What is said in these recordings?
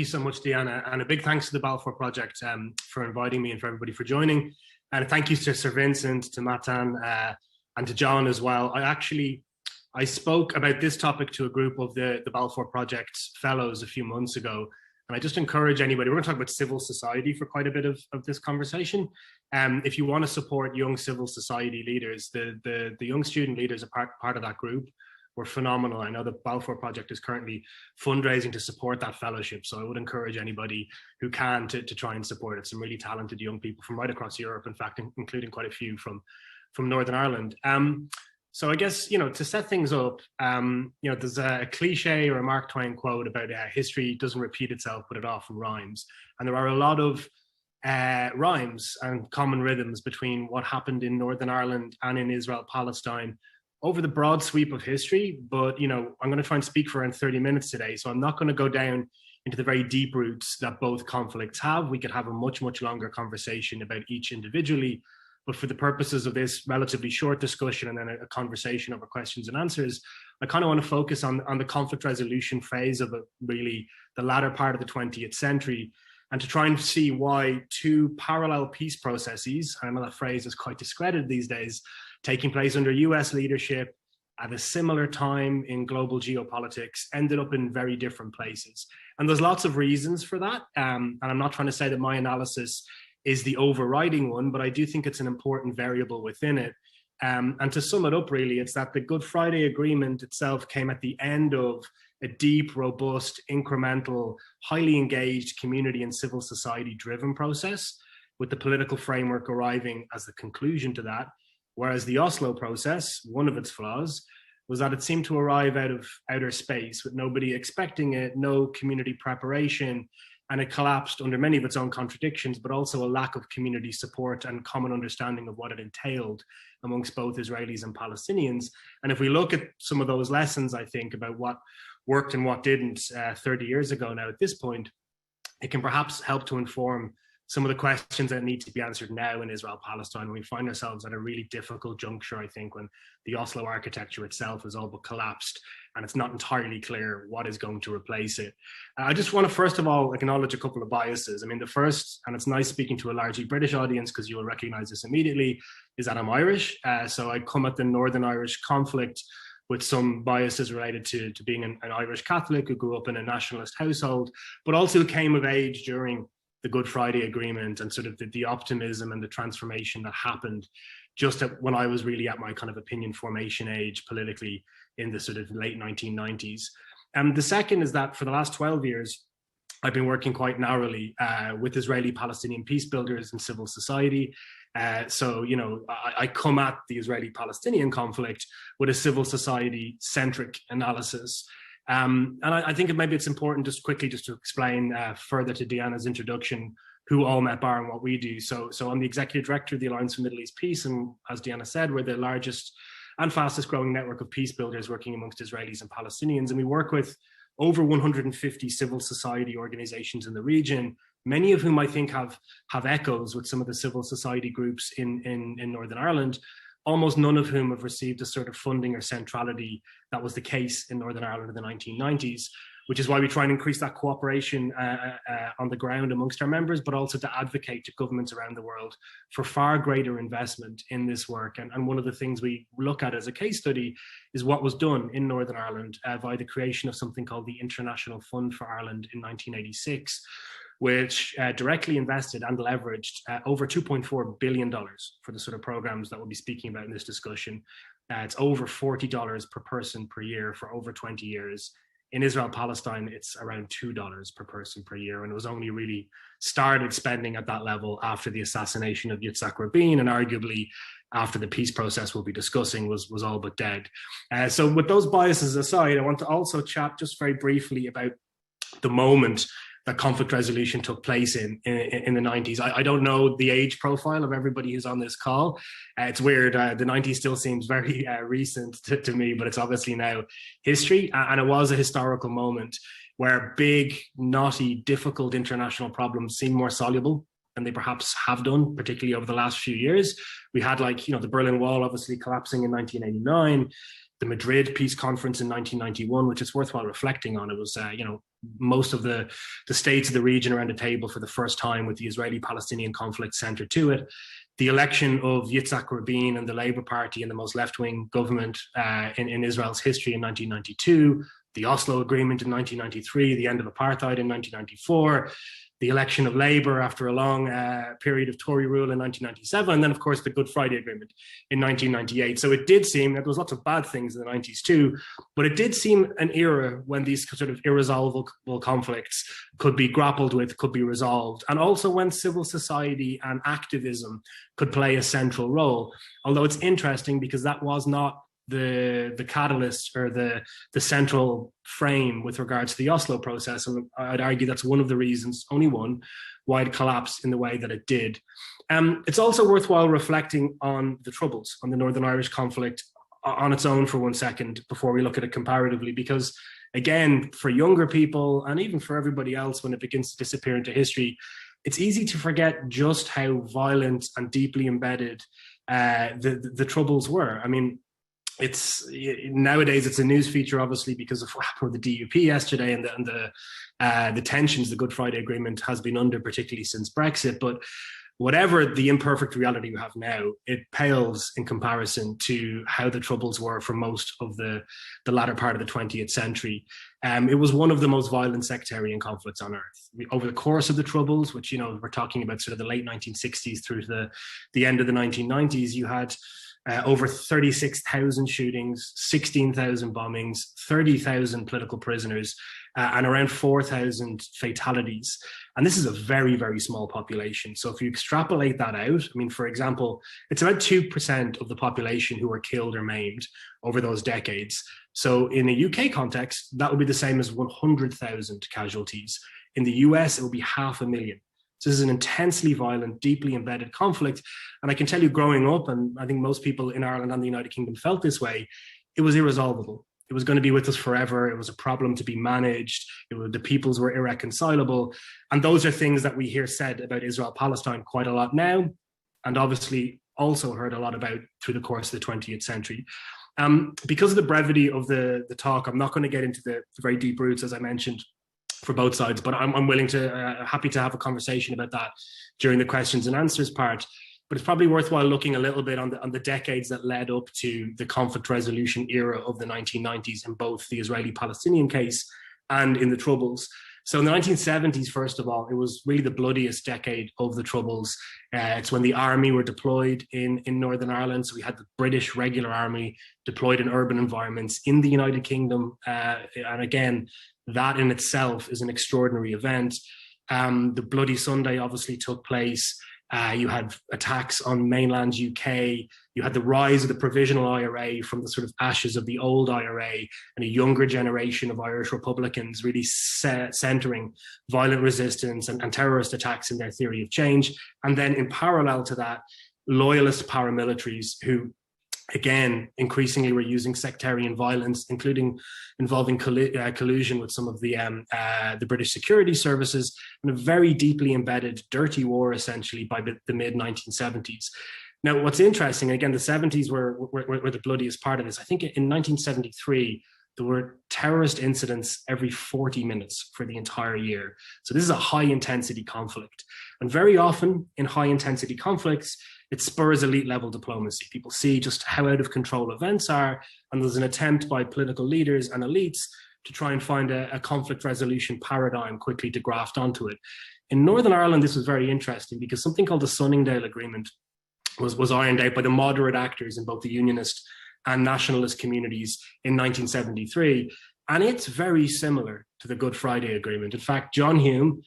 you so much, Deanna, and a big thanks to the Balfour Project for inviting me and for everybody for joining. And thank you to Sir Vincent, to Matan, and to John as well. I spoke about this topic to a group of the Balfour Project fellows a few months ago. And I just encourage anybody, we're going to talk about civil society for quite a bit of this conversation. If you want to support young civil society leaders, the young student leaders are part of that group. Were phenomenal. I know the Balfour Project is currently fundraising to support that fellowship. So I would encourage anybody who can to try and support it. Some really talented young people from right across Europe, in fact, including quite a few from Northern Ireland. So I guess, to set things up, there's a cliche or a Mark Twain quote about history doesn't repeat itself, but it often rhymes. And there are a lot of rhymes and common rhythms between what happened in Northern Ireland and in Israel, Palestine, over the broad sweep of history. But, I'm going to try and speak for around 30 minutes today. So I'm not going to go down into the very deep roots that both conflicts have. We could have a much, much longer conversation about each individually. But for the purposes of this relatively short discussion and then a conversation over questions and answers, I kind of want to focus on the conflict resolution phase of really the latter part of the 20th century, and to try and see why two parallel peace processes, I know that phrase is quite discredited these days, taking place under US leadership at a similar time in global geopolitics ended up in very different places. And there's lots of reasons for that. And I'm not trying to say that my analysis is the overriding one, but I do think it's an important variable within it. And to sum it up, really, it's that the Good Friday Agreement itself came at the end of a deep, robust, incremental, highly engaged community and civil society driven process, with the political framework arriving as the conclusion to that. Whereas the Oslo process, one of its flaws, was that it seemed to arrive out of outer space with nobody expecting it, no community preparation, and it collapsed under many of its own contradictions, but also a lack of community support and common understanding of what it entailed amongst both Israelis and Palestinians. And if we look at some of those lessons, I think, about what worked and what didn't 30 years ago now at this point, it can perhaps help to inform some of the questions that need to be answered now in Israel-Palestine. We find ourselves at a really difficult juncture, I think, when the Oslo architecture itself is all but collapsed and it's not entirely clear what is going to replace it. I just want to, first of all, acknowledge a couple of biases. I mean, the first, and it's nice speaking to a largely British audience because you will recognize this immediately, is that I'm Irish. So I come at the Northern Irish conflict with some biases related to being an Irish Catholic who grew up in a nationalist household, but also came of age during the Good Friday Agreement and sort of the optimism and the transformation that happened just when I was really at my kind of opinion formation age politically in the sort of late 1990s. And the second is that for the last 12 years, I've been working quite narrowly with Israeli-Palestinian peace builders and civil society. So, I come at the Israeli-Palestinian conflict with a civil society-centric analysis. And I think maybe it's important just quickly to explain further to Deanna's introduction who all met bar and what we do. So I'm the executive director of the Alliance for Middle East Peace. And as Deanna said, we're the largest and fastest growing network of peace builders working amongst Israelis and Palestinians. And we work with over 150 civil society organizations in the region, many of whom I think have echoes with some of the civil society groups in Northern Ireland, almost none of whom have received the sort of funding or centrality that was the case in Northern Ireland in the 1990s, which is why we try and increase that cooperation on the ground amongst our members, but also to advocate to governments around the world for far greater investment in this work. And one of the things we look at as a case study is what was done in Northern Ireland via the creation of something called the International Fund for Ireland in 1986, which directly invested and leveraged over $2.4 billion for the sort of programs that we'll be speaking about in this discussion. It's over $40 per person per year for over 20 years. In Israel-Palestine, it's around $2 per person per year. And it was only really started spending at that level after the assassination of Yitzhak Rabin, and arguably after the peace process we'll be discussing was all but dead. So with those biases aside, I want to also chat just very briefly about the moment that conflict resolution took place in the 90s. I don't know the age profile of everybody who's on this call. It's weird. The 90s still seems very recent to me, but it's obviously now history. And it was a historical moment where big, knotty, difficult international problems seem more soluble than they perhaps have done, particularly over the last few years. We had the Berlin Wall obviously collapsing in 1989. the Madrid Peace Conference in 1991, which is worthwhile reflecting on. It was, most of the states of the region around the table for the first time, with the Israeli-Palestinian conflict centered to it. The election of Yitzhak Rabin and the Labour Party and the most left-wing government in Israel's history in 1992, the Oslo Agreement in 1993, the end of apartheid in 1994, the election of Labour after a long period of Tory rule in 1997, and then, of course, the Good Friday Agreement in 1998. So it did seem that there was lots of bad things in the 90s too, but it did seem an era when these sort of irresolvable conflicts could be grappled with, could be resolved, and also when civil society and activism could play a central role. Although it's interesting because that was not the catalyst or the central frame with regards to the Oslo process. And I'd argue that's one of the reasons, only one, why it collapsed in the way that it did. It's also worthwhile reflecting on the Troubles, on the Northern Irish conflict on its own for one second before we look at it comparatively, because again, for younger people and even for everybody else, when it begins to disappear into history, it's easy to forget just how violent and deeply embedded the Troubles were. I mean, nowadays it's a news feature, obviously, because of what happened with the DUP yesterday and the tensions the Good Friday Agreement has been under, particularly since Brexit. But whatever the imperfect reality we have now, it pales in comparison to how the Troubles were for most of the latter part of the 20th century. It was one of the most violent sectarian conflicts on earth. Over the course of the Troubles, which, we're talking about sort of the late 1960s through to the end of the 1990s, you had over 36,000 shootings, 16,000 bombings, 30,000 political prisoners, and around 4,000 fatalities. And this is a very, very small population. So if you extrapolate that out, I mean, for example, it's about 2% of the population who were killed or maimed over those decades. So in a UK context, that would be the same as 100,000 casualties. In the US, it would be 500,000. So this is an intensely violent, deeply embedded conflict. And I can tell you, growing up, and I think most people in Ireland and the United Kingdom felt this way, it was irresolvable. It was going to be with us forever. It was a problem to be managed. The peoples were irreconcilable. And those are things that we hear said about Israel-Palestine quite a lot now, and obviously also heard a lot about through the course of the 20th century. Because of the brevity of the talk, I'm not going to get into the very deep roots, as I mentioned, for both sides, but I'm willing to, happy to have a conversation about that during the questions and answers part. But it's probably worthwhile looking a little bit on the decades that led up to the conflict resolution era of the 1990s in both the Israeli-Palestinian case and in the Troubles. So in the 1970s, first of all, it was really the bloodiest decade of the Troubles. It's when the army were deployed in Northern Ireland. So we had the British regular army deployed in urban environments in the United Kingdom. And again, that in itself is an extraordinary event. The Bloody Sunday obviously took place. You had attacks on mainland UK. You had the rise of the provisional IRA from the sort of ashes of the old IRA, and a younger generation of Irish Republicans really centering violent resistance and terrorist attacks in their theory of change. And then in parallel to that, loyalist paramilitaries who, again, increasingly were using sectarian violence, including involving collusion with some of the British security services, in a very deeply embedded, dirty war, essentially, by the mid-1970s. Now, what's interesting, again, the 70s were the bloodiest part of this. I think in 1973, there were terrorist incidents every 40 minutes for the entire year. So this is a high-intensity conflict. And very often in high-intensity conflicts, it spurs elite level diplomacy. People see just how out of control events are, and there's an attempt by political leaders and elites to try and find a conflict resolution paradigm quickly to graft onto it. In Northern Ireland, this was very interesting because something called the Sunningdale Agreement was ironed out by the moderate actors in both the unionist and nationalist communities in 1973. And it's very similar to the Good Friday Agreement. In fact, John Hume,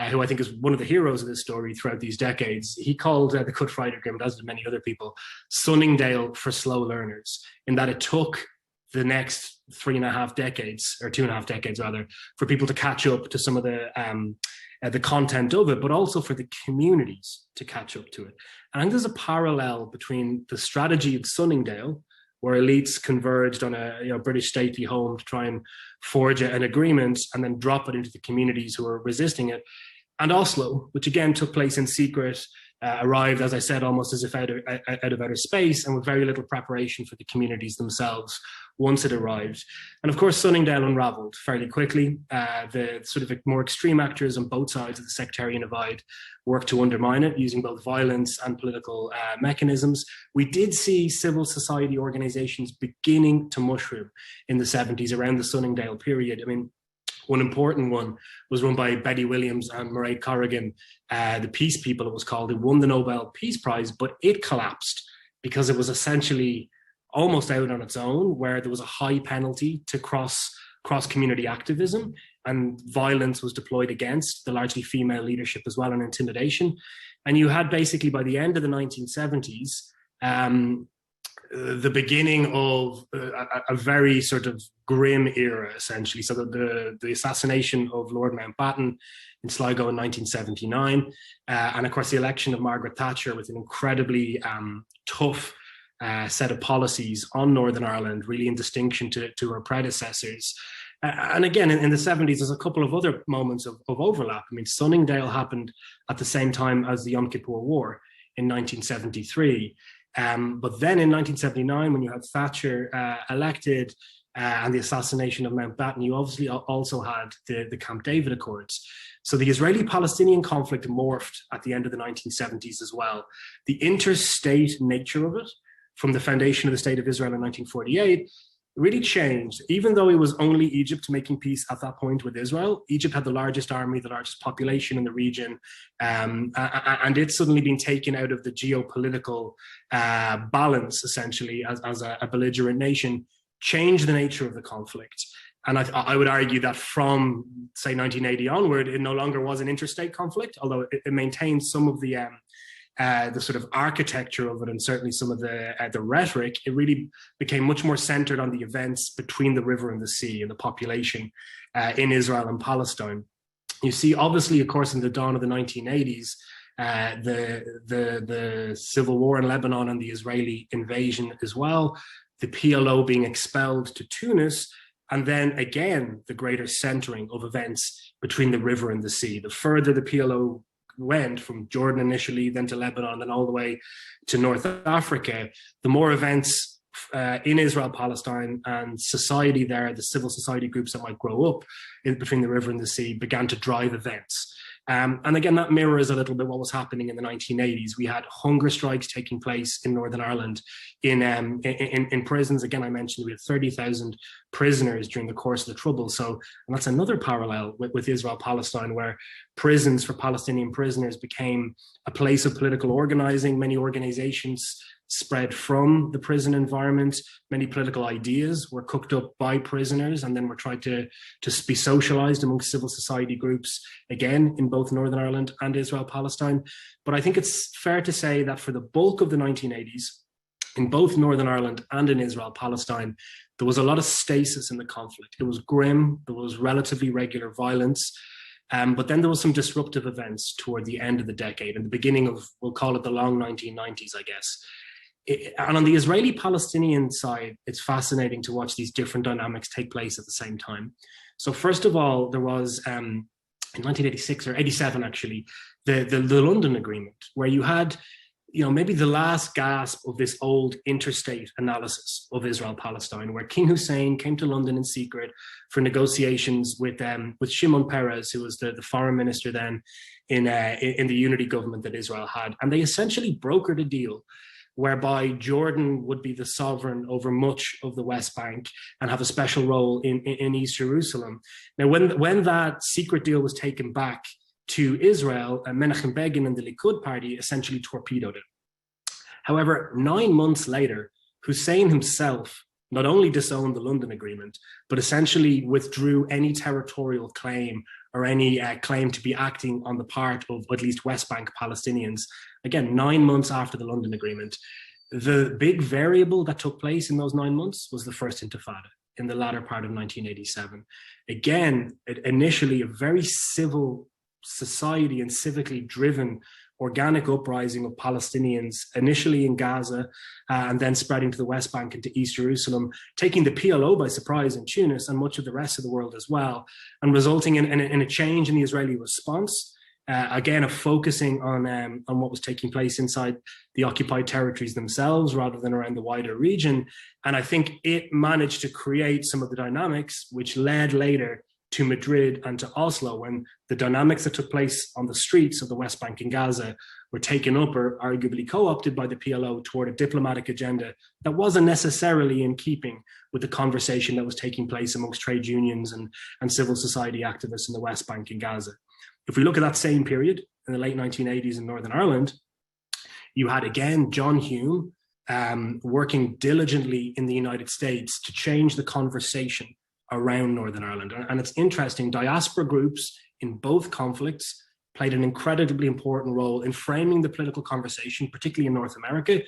who I think is one of the heroes of this story throughout these decades, he called the Good Friday Agreement, as did many other people, Sunningdale for slow learners, in that it took the next 3.5 decades, or 2.5 decades rather, for people to catch up to some of the content of it, but also for the communities to catch up to it. And I think there's a parallel between the strategy of Sunningdale, where elites converged on a British stately home to try and forge an agreement and then drop it into the communities who were resisting it, and Oslo, which again took place in secret, arrived, as I said, almost as if out of outer space, and with very little preparation for the communities themselves once it arrived. And of course, Sunningdale unraveled fairly quickly. The sort of more extreme actors on both sides of the sectarian divide worked to undermine it using both violence and political mechanisms. We did see civil society organizations beginning to mushroom in the 70s around the Sunningdale period. I mean, one important one was run by Betty Williams and Mairead Corrigan, the Peace People it was called. It won the Nobel Peace Prize, but it collapsed because it was essentially almost out on its own, where there was a high penalty to cross-community activism, and violence was deployed against the largely female leadership as well, and intimidation. And you had basically, by the end of the 1970s, the beginning of a very sort of grim era, essentially. So the assassination of Lord Mountbatten in Sligo in 1979, and of course the election of Margaret Thatcher with an incredibly tough set of policies on Northern Ireland, really in distinction to her predecessors. And again, in the 70s, there's a couple of other moments of overlap. I mean, Sunningdale happened at the same time as the Yom Kippur War in 1973. But then in 1979, when you had Thatcher elected and the assassination of Mountbatten, you obviously also had the Camp David Accords. So the Israeli-Palestinian conflict morphed at the end of the 1970s as well. The interstate nature of it, from the foundation of the State of Israel in 1948, really changed. Even though it was only Egypt making peace at that point with Israel, Egypt had the largest army, the largest population in the region, and it's suddenly been taken out of the geopolitical balance, essentially, as a belligerent nation, changed the nature of the conflict. And I would argue that from, say, 1980 onward, it no longer was an interstate conflict, although it maintained some of the sort of architecture of it, and certainly some of the rhetoric. It really became much more centered on the events between the river and the sea and the population in Israel and Palestine. You see, obviously, of course, in the dawn of the 1980s, the civil war in Lebanon and the Israeli invasion as well, the PLO being expelled to Tunis, and then again, the greater centering of events between the river and the sea. The further the PLO went, from Jordan initially, then to Lebanon, then all the way to North Africa, the more events in Israel, Palestine, and society there, the civil society groups that might grow up between the river and the sea, began to drive events. And again, that mirrors a little bit what was happening in the 1980s. We had hunger strikes taking place in Northern Ireland in prisons. Again, I mentioned we had 30,000 prisoners during the course of the Troubles. So, and that's another parallel with Israel-Palestine, where prisons for Palestinian prisoners became a place of political organizing. Many organizations spread from the prison environment. Many political ideas were cooked up by prisoners and then were tried to be socialized among civil society groups, again, in both Northern Ireland and Israel-Palestine. But I think it's fair to say that for the bulk of the 1980s, in both Northern Ireland and in Israel-Palestine, there was a lot of stasis in the conflict. It was grim, there was relatively regular violence, but then there was some disruptive events toward the end of the decade and the beginning of, we'll call it the long 1990s, I guess. And on the Israeli-Palestinian side, it's fascinating to watch these different dynamics take place at the same time. So first of all, there was, in 1986 or 87 actually, the London Agreement, where you had, you know, maybe the last gasp of this old interstate analysis of Israel-Palestine, where King Hussein came to London in secret for negotiations with Shimon Peres, who was the foreign minister then in the unity government that Israel had. And they essentially brokered a deal whereby Jordan would be the sovereign over much of the West Bank and have a special role in East Jerusalem. Now, when that secret deal was taken back to Israel, Menachem Begin and the Likud party essentially torpedoed it. However, 9 months later, Hussein himself not only disowned the London Agreement, but essentially withdrew any territorial claim or any claim to be acting on the part of at least West Bank Palestinians. Again, 9 months after the London Agreement. The big variable that took place in those 9 months was the First Intifada in the latter part of 1987. Again, initially a very civil society and civically driven organic uprising of Palestinians, initially in Gaza, and then spreading to the West Bank and to East Jerusalem, taking the PLO by surprise in Tunis and much of the rest of the world as well, and resulting in a change in the Israeli response, again, of focusing on what was taking place inside the occupied territories themselves rather than around the wider region. And I think it managed to create some of the dynamics which led later to Madrid and to Oslo, when the dynamics that took place on the streets of the West Bank and Gaza were taken up or arguably co-opted by the PLO toward a diplomatic agenda that wasn't necessarily in keeping with the conversation that was taking place amongst trade unions and civil society activists in the West Bank and Gaza. If we look at that same period in the late 1980s in Northern Ireland, you had again John Hume working diligently in the United States to change the conversation around Northern Ireland. And it's interesting, diaspora groups in both conflicts played an incredibly important role in framing the political conversation, particularly in North America,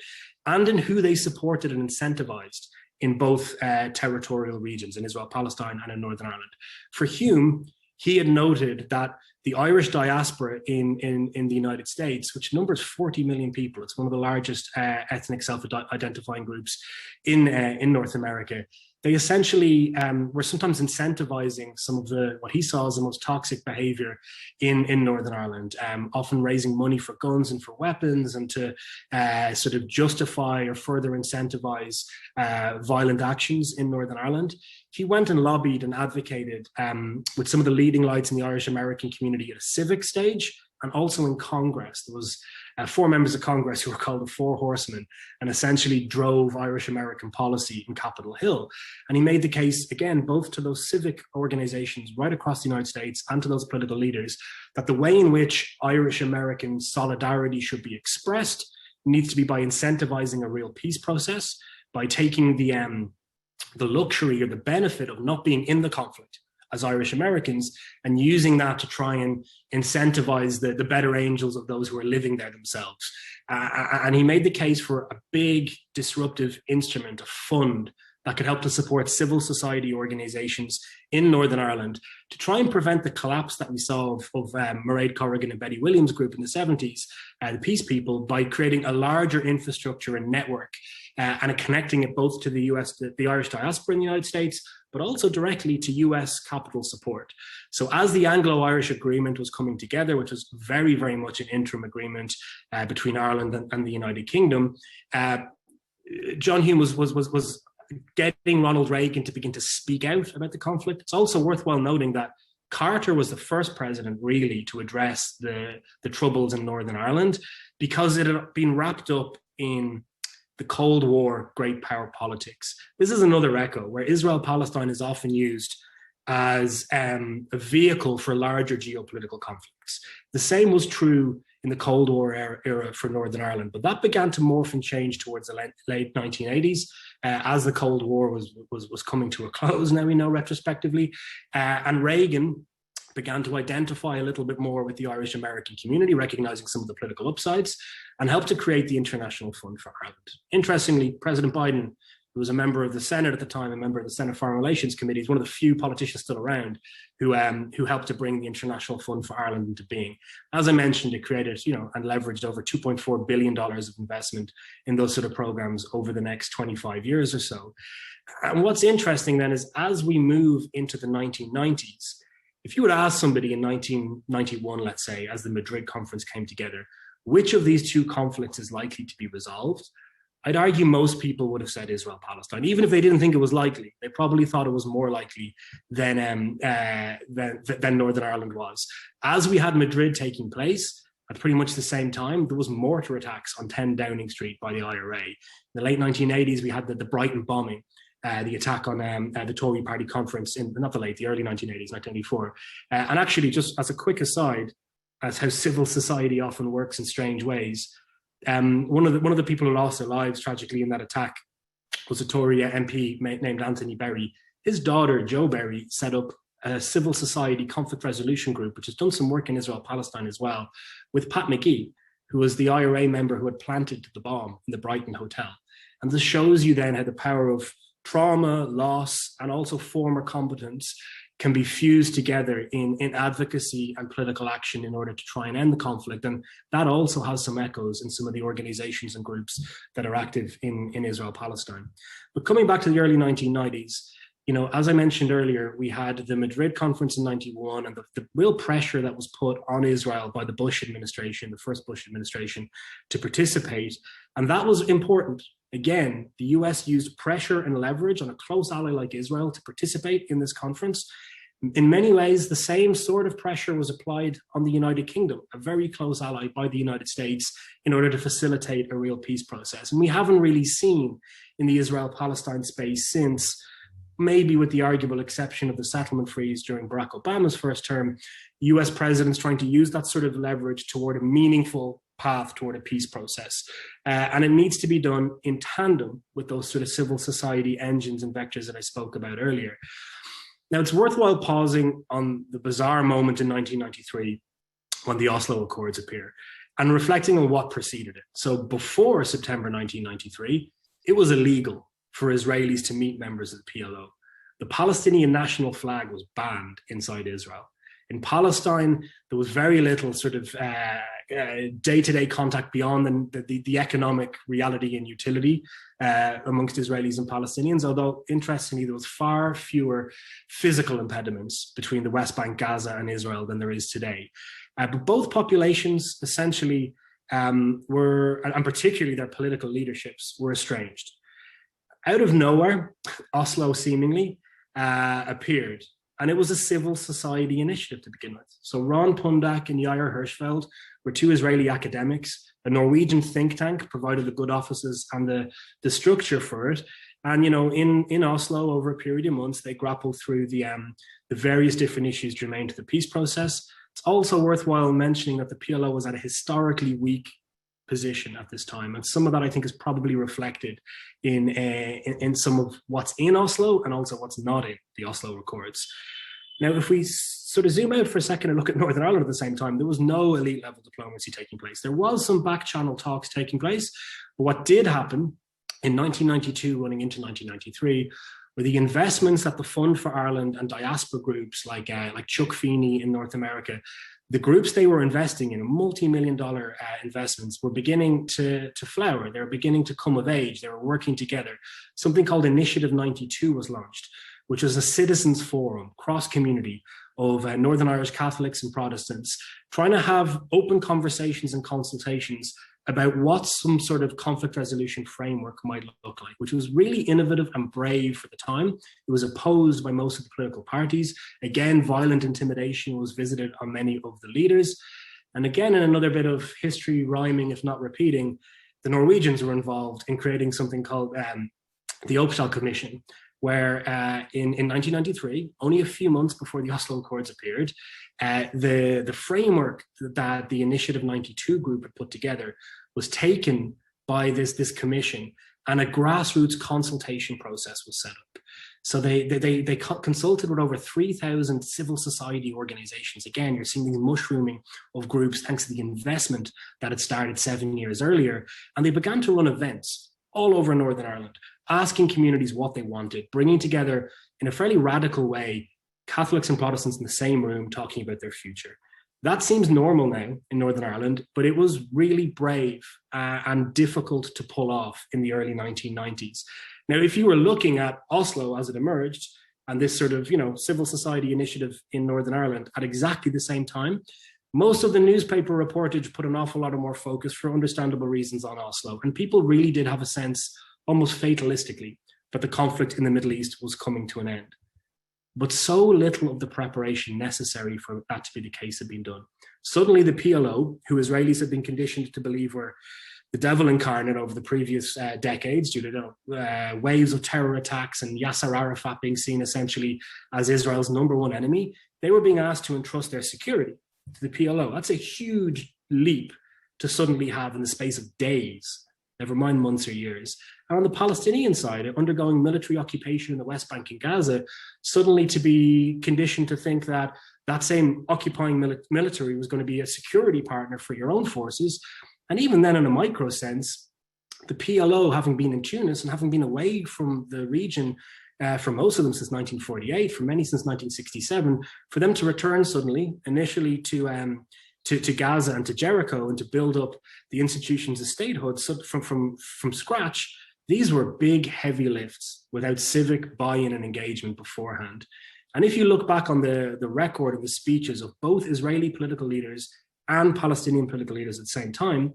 and in who they supported and incentivized in both territorial regions, in Israel, Palestine, and in Northern Ireland. For Hume, he had noted that the Irish diaspora in the United States, which numbers 40 million people, it's one of the largest ethnic self-identifying groups in North America, they essentially were sometimes incentivizing some of what he saw as the most toxic behavior in Northern Ireland, often raising money for guns and for weapons and to sort of justify or further incentivize violent actions in Northern Ireland. He went and lobbied and advocated with some of the leading lights in the Irish American community at a civic stage and also in Congress. There was 4 members of Congress who were called the Four Horsemen and essentially drove Irish American policy in Capitol Hill. And he made the case, again, both to those civic organizations right across the United States and to those political leaders, that the way in which Irish American solidarity should be expressed needs to be by incentivizing a real peace process, by taking the luxury or the benefit of not being in the conflict as Irish Americans and using that to try and incentivize the better angels of those who are living there themselves. And he made the case for a big disruptive instrument, a fund that could help to support civil society organizations in Northern Ireland to try and prevent the collapse that we saw of Mairead Corrigan and Betty Williams' group in the 70s, the Peace People, by creating a larger infrastructure and network and connecting it both to the Irish diaspora in the United States, but also directly to US capital support. So as the Anglo-Irish agreement was coming together, which was very, very much an interim agreement between Ireland and the United Kingdom, John Hume was getting Ronald Reagan to begin to speak out about the conflict. It's also worthwhile noting that Carter was the first president really to address the troubles in Northern Ireland because it had been wrapped up in the Cold War great power politics. This is another echo where Israel-Palestine is often used as a vehicle for larger geopolitical conflicts. The same was true in the Cold War era for Northern Ireland, but that began to morph and change towards the late 1980s as the Cold War was coming to a close, now we know retrospectively, and Reagan began to identify a little bit more with the Irish American community, recognizing some of the political upsides, and helped to create the International Fund for Ireland. Interestingly, President Biden, who was a member of the Senate at the time, a member of the Senate Foreign Relations Committee, is one of the few politicians still around who helped to bring the International Fund for Ireland into being. As I mentioned, it created, and leveraged over $2.4 billion of investment in those sort of programs over the next 25 years or so. And what's interesting then is as we move into the 1990s, if you would ask somebody in 1991, let's say, as the Madrid conference came together, which of these two conflicts is likely to be resolved, I'd argue most people would have said Israel-Palestine, even if they didn't think it was likely. They probably thought it was more likely than Northern Ireland was. As we had Madrid taking place, at pretty much the same time, there was mortar attacks on 10 Downing Street by the IRA. In the late 1980s, we had the Brighton bombing, the attack on the Tory party conference in, the early 1980s, 1984. And actually, just as a quick aside, as how civil society often works in strange ways, one of the people who lost their lives tragically in that attack was a Tory MP named Anthony Berry. His daughter, Jo Berry, set up a civil society conflict resolution group, which has done some work in Israel-Palestine as well, with Pat McGee, who was the IRA member who had planted the bomb in the Brighton Hotel. And this shows you then how the power of trauma, loss, and also former competence can be fused together in advocacy and political action in order to try and end the conflict. And that also has some echoes in some of the organizations and groups that are active in Israel-Palestine. But coming back to the early 1990s, as I mentioned earlier, we had the Madrid conference in 91 and the real pressure that was put on Israel by the Bush administration, the first Bush administration, to participate. And that was important. Again, the US used pressure and leverage on a close ally like Israel to participate in this conference. In many ways, the same sort of pressure was applied on the United Kingdom, a very close ally by the United States, in order to facilitate a real peace process. And we haven't really seen in the Israel-Palestine space since, maybe with the arguable exception of the settlement freeze during Barack Obama's first term, US presidents trying to use that sort of leverage toward a meaningful path toward a peace process. And it needs to be done in tandem with those sort of civil society engines and vectors that I spoke about earlier. Now, it's worthwhile pausing on the bizarre moment in 1993 when the Oslo Accords appear and reflecting on what preceded it. So before September 1993, it was illegal for Israelis to meet members of the PLO. The Palestinian national flag was banned inside Israel. In Palestine, there was very little sort of day-to-day contact beyond the economic reality and utility amongst Israelis and Palestinians, although interestingly, there was far fewer physical impediments between the West Bank, Gaza, and Israel than there is today. But both populations essentially were, and particularly their political leaderships, were estranged. Out of nowhere, Oslo seemingly appeared. And it was a civil society initiative to begin with. So Ron Pundak and Yair Hirschfeld were two Israeli academics. A Norwegian think tank provided the good offices and the structure for it. And, in Oslo, over a period of months, they grappled through the various different issues germane to the peace process. It's also worthwhile mentioning that the PLO was at a historically weak position at this time. And some of that, I think, is probably reflected in some of what's in Oslo and also what's not in the Oslo Accords. Now, if we sort of zoom out for a second and look at Northern Ireland at the same time, there was no elite level diplomacy taking place. There was some back channel talks taking place. But what did happen in 1992 running into 1993 were the investments that the Fund for Ireland and Diaspora groups like Chuck Feeney in North America, the groups they were investing in, multi-million-dollar investments, were beginning to flower. They were beginning to come of age. They were working together. Something called Initiative 92 was launched, which was a citizens forum, cross-community of Northern Irish Catholics and Protestants, trying to have open conversations and consultations about what some sort of conflict resolution framework might look like, which was really innovative and brave for the time. It was opposed by most of the political parties. Again, violent intimidation was visited on many of the leaders. And again, in another bit of history rhyming, if not repeating, the Norwegians were involved in creating something called the Oppdal Commission, where in 1993, only a few months before the Oslo Accords appeared, the framework that the Initiative 92 group had put together was taken by this commission, and a grassroots consultation process was set up. So they consulted with over 3,000 civil society organizations. Again, you're seeing these mushrooming of groups thanks to the investment that had started 7 years earlier. And they began to run events all over Northern Ireland, asking communities what they wanted, bringing together in a fairly radical way Catholics and Protestants in the same room talking about their future. That seems normal now in Northern Ireland, but it was really brave and difficult to pull off in the early 1990s. Now, if you were looking at Oslo as it emerged and this sort of, civil society initiative in Northern Ireland at exactly the same time, most of the newspaper reportage put an awful lot of more focus, for understandable reasons, on Oslo. And people really did have a sense, almost fatalistically, that the conflict in the Middle East was coming to an end. But so little of the preparation necessary for that to be the case had been done. Suddenly the PLO, who Israelis had been conditioned to believe were the devil incarnate over the previous decades due to waves of terror attacks and Yasser Arafat being seen essentially as Israel's number one enemy, they were being asked to entrust their security to the PLO. That's a huge leap to suddenly have in the space of days, never mind months or years. And on the Palestinian side, undergoing military occupation in the West Bank and Gaza, suddenly to be conditioned to think that that same occupying military was going to be a security partner for your own forces. And even then, in a micro sense, the PLO, having been in Tunis and having been away from the region for most of them since 1948, for many since 1967, for them to return suddenly, initially to Gaza and to Jericho, and to build up the institutions of statehood from scratch, These were big, heavy lifts without civic buy-in and engagement beforehand. And if you look back on the record of the speeches of both Israeli political leaders and Palestinian political leaders at the same time,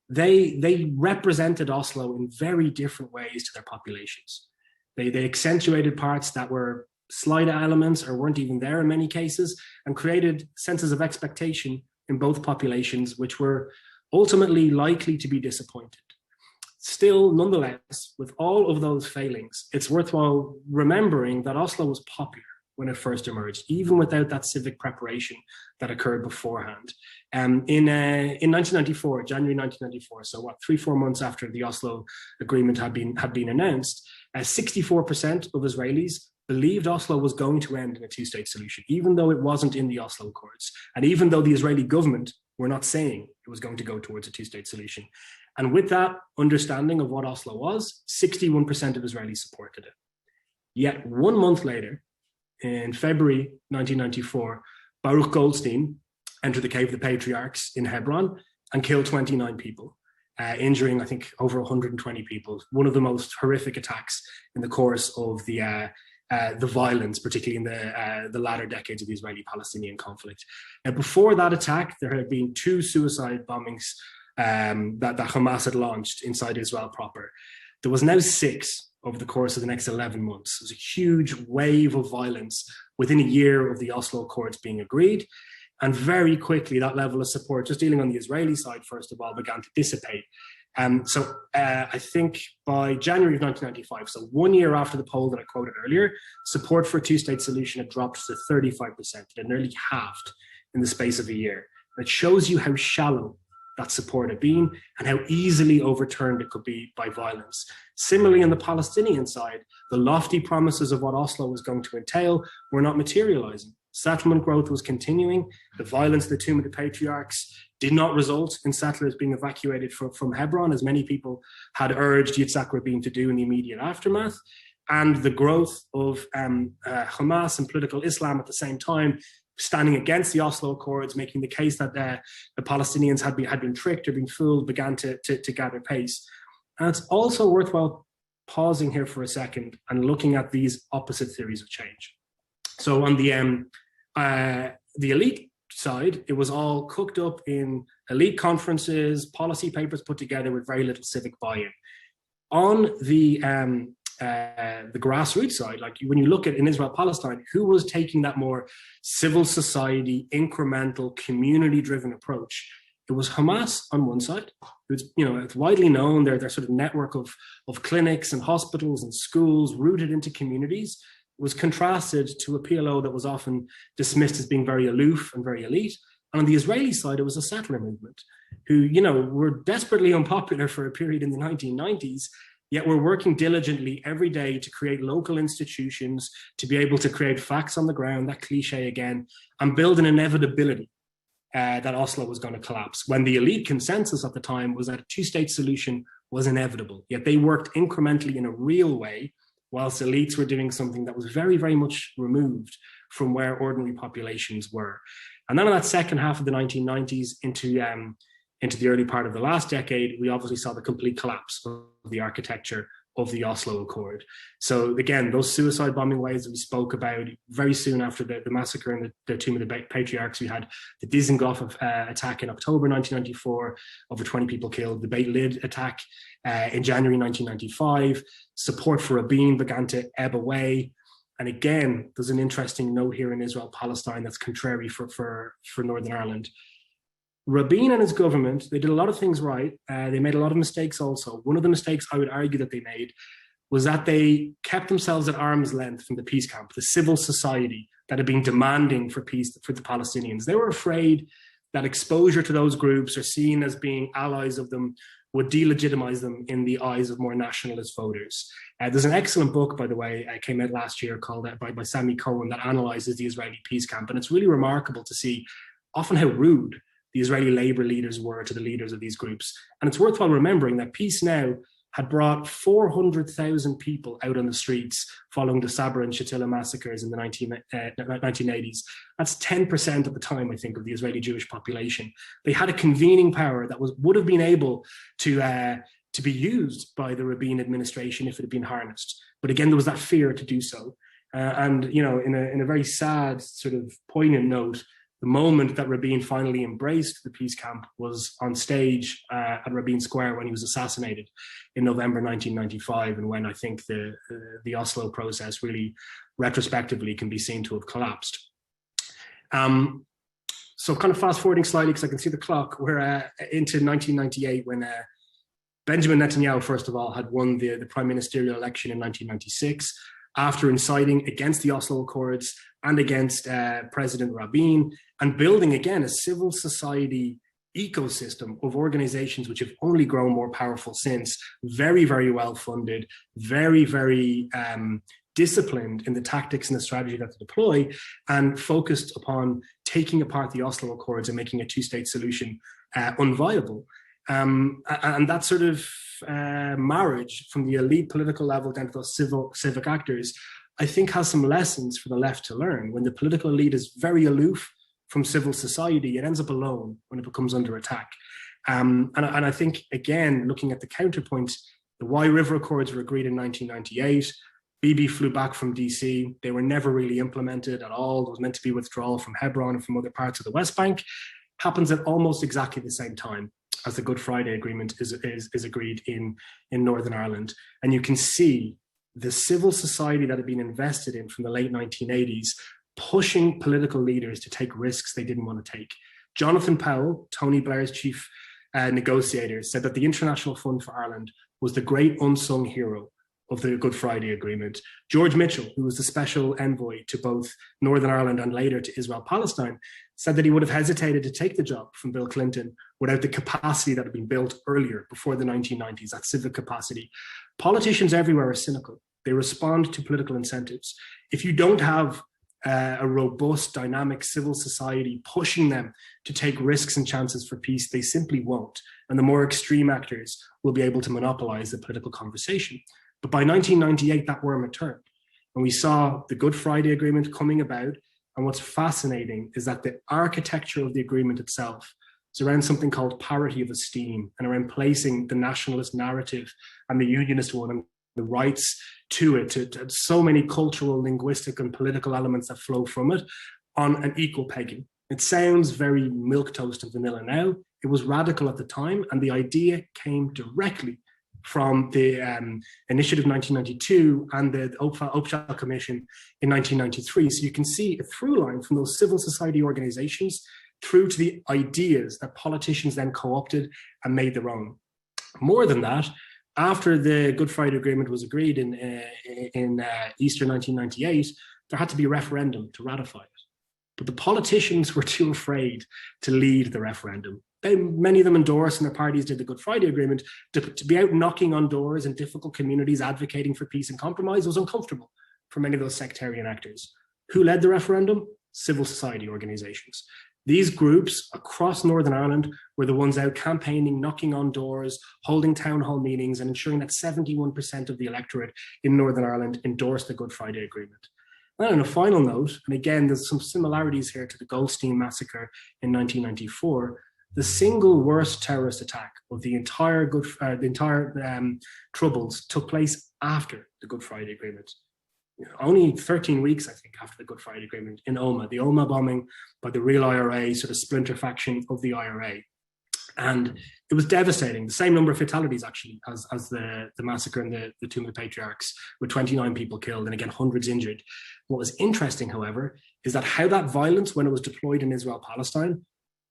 they represented Oslo in very different ways to their populations. They accentuated parts that were slight elements or weren't even there in many cases, and created senses of expectation in both populations, which were ultimately likely to be disappointed. Still, nonetheless, with all of those failings, it's worthwhile remembering that Oslo was popular when it first emerged, even without that civic preparation that occurred beforehand. In 1994, January 1994, so 3-4 months after the Oslo Agreement had been announced, 64% of Israelis believed Oslo was going to end in a two-state solution, even though it wasn't in the Oslo Accords, and even though the Israeli government were not saying it was going to go towards a two-state solution. And with that understanding of what Oslo was, 61% of Israelis supported it. Yet 1 month later, in February 1994, Baruch Goldstein entered the Cave of the Patriarchs in Hebron and killed 29 people, injuring, I think, over 120 people. One of the most horrific attacks in the course of the violence, particularly in the latter decades of the Israeli-Palestinian conflict. Now, before that attack, there had been 2 suicide bombings that Hamas had launched inside Israel proper. There was now 6 over the course of the next 11 months. It was a huge wave of violence within a year of the Oslo Accords being agreed. And very quickly, that level of support, just dealing on the Israeli side, first of all, began to dissipate. I think by January of 1995, so 1 year after the poll that I quoted earlier, support for a two-state solution had dropped to 35%. It had nearly halved in the space of a year. It shows you how shallow that support had been and how easily overturned it could be by violence. Similarly, on the Palestinian side, the lofty promises of what Oslo was going to entail were not materializing. Settlement growth was continuing. The violence at the Tomb of the Patriarchs did not result in settlers being evacuated from Hebron, as many people had urged Yitzhak Rabin to do in the immediate aftermath. And the growth of Hamas and political Islam at the same time, standing against the Oslo Accords, making the case that the Palestinians had been tricked or been fooled, began to gather pace. And it's also worthwhile pausing here for a second and looking at these opposite theories of change. So on the elite side, it was all cooked up in elite conferences, policy papers put together with very little civic buy-in. On the grassroots side, like when you look at in Israel-Palestine, who was taking that more civil society, incremental, community-driven approach? It was Hamas on one side. It's widely known their sort of network of clinics and hospitals and schools rooted into communities was contrasted to a PLO that was often dismissed as being very aloof and very elite. And on the Israeli side, it was a settler movement who, were desperately unpopular for a period in the 1990s, yet we're working diligently every day to create local institutions, to be able to create facts on the ground, that cliche again, and build an inevitability that Oslo was going to collapse, when the elite consensus at the time was that a two-state solution was inevitable. Yet they worked incrementally in a real way, whilst elites were doing something that was very, very much removed from where ordinary populations were. And then in that second half of the 1990s into the early part of the last decade, we obviously saw the complete collapse of the architecture of the Oslo Accord. So again, those suicide bombing waves that we spoke about, very soon after the massacre in the Tomb of the Patriarchs, we had the Dizengoff attack in October 1994, over 20 people killed, the Beit Lid attack in January 1995, support for Rabin began to ebb away. And again, there's an interesting note here in Israel-Palestine that's contrary for Northern Ireland. Rabin and his government, they did a lot of things right. They made a lot of mistakes also. One of the mistakes I would argue that they made was that they kept themselves at arm's length from the peace camp, the civil society that had been demanding for peace for the Palestinians. They were afraid that exposure to those groups or seen as being allies of them would delegitimize them in the eyes of more nationalist voters. There's an excellent book, by the way, came out last year called by Sami Cohen that analyzes the Israeli peace camp. And it's really remarkable to see often how rude the Israeli labor leaders were to the leaders of these groups. And it's worthwhile remembering that Peace Now had brought 400,000 people out on the streets following the Sabra and Shatila massacres in the 1980s. That's 10% at the time, I think, of the Israeli Jewish population. They had a convening power that would have been able to to be used by the Rabin administration if it had been harnessed. But again, there was that fear to do so. And, you know, in a very sad, sort of poignant note, the moment that Rabin finally embraced the peace camp was on stage at Rabin Square when he was assassinated in November 1995, and when I think the Oslo process really retrospectively can be seen to have collapsed. So kind of fast forwarding slightly, because I can see the clock, we're into 1998 when Benjamin Netanyahu, first of all, had won the prime ministerial election in 1996 after inciting against the Oslo Accords and against President Rabin, and building again a civil society ecosystem of organizations which have only grown more powerful since, very, very well funded, very, very disciplined in the tactics and the strategy that they deploy, and focused upon taking apart the Oslo Accords and making a two-state solution unviable. And that sort of marriage from the elite political level down to those civic actors, I think has some lessons for the left to learn. When the political elite is very aloof from civil society, it ends up alone when it becomes under attack. And I think, again, looking at the counterpoint, the Wye River Accords were agreed in 1998. Bibi flew back from DC. They were never really implemented at all. There was meant to be withdrawal from Hebron and from other parts of the West Bank. Happens at almost exactly the same time as the Good Friday Agreement is agreed in Northern Ireland. And you can see the civil society that had been invested in from the late 1980s pushing political leaders to take risks they didn't want to take. Jonathan Powell, Tony Blair's chief negotiator, said that the International Fund for Ireland was the great unsung hero of the Good Friday Agreement. George Mitchell, who was the special envoy to both Northern Ireland and later to Israel-Palestine, said that he would have hesitated to take the job from Bill Clinton without the capacity that had been built earlier, before the 1990s, that civic capacity. Politicians everywhere are cynical. They respond to political incentives. If you don't have a robust, dynamic civil society pushing them to take risks and chances for peace, they simply won't. And the more extreme actors will be able to monopolize the political conversation. But by 1998, that worm had turned. And we saw the Good Friday Agreement coming about. And what's fascinating is that the architecture of the agreement itself is around something called parity of esteem, and around placing the nationalist narrative and the unionist one and the rights to it, to so many cultural, linguistic, and political elements that flow from it, on an equal pegging. It sounds very milquetoast and vanilla now. It was radical at the time, and the idea came directly from the Initiative 1992 and the Upshall Commission in 1993. So you can see a through line from those civil society organizations through to the ideas that politicians then co-opted and made their own. More than that, after the Good Friday Agreement was agreed in Easter 1998, there had to be a referendum to ratify it. But the politicians were too afraid to lead the referendum. Many of them endorsed, and their parties did the Good Friday Agreement. To be out knocking on doors in difficult communities, advocating for peace and compromise, was uncomfortable for many of those sectarian actors. Who led the referendum? Civil society organizations. These groups across Northern Ireland were the ones out campaigning, knocking on doors, holding town hall meetings, and ensuring that 71% of the electorate in Northern Ireland endorsed the Good Friday Agreement. And on a final note, and again, there's some similarities here to the Goldstein massacre in 1994, the single worst terrorist attack of the entire Troubles took place after the Good Friday Agreement. Only 13 weeks, I think, after the Good Friday Agreement in Omagh, the Omagh bombing by the real IRA, sort of splinter faction of the IRA. And it was devastating. The same number of fatalities, actually, as the massacre in the Tomb of the Patriarchs, with 29 people killed and again, hundreds injured. What was interesting, however, is that how that violence, when it was deployed in Israel-Palestine,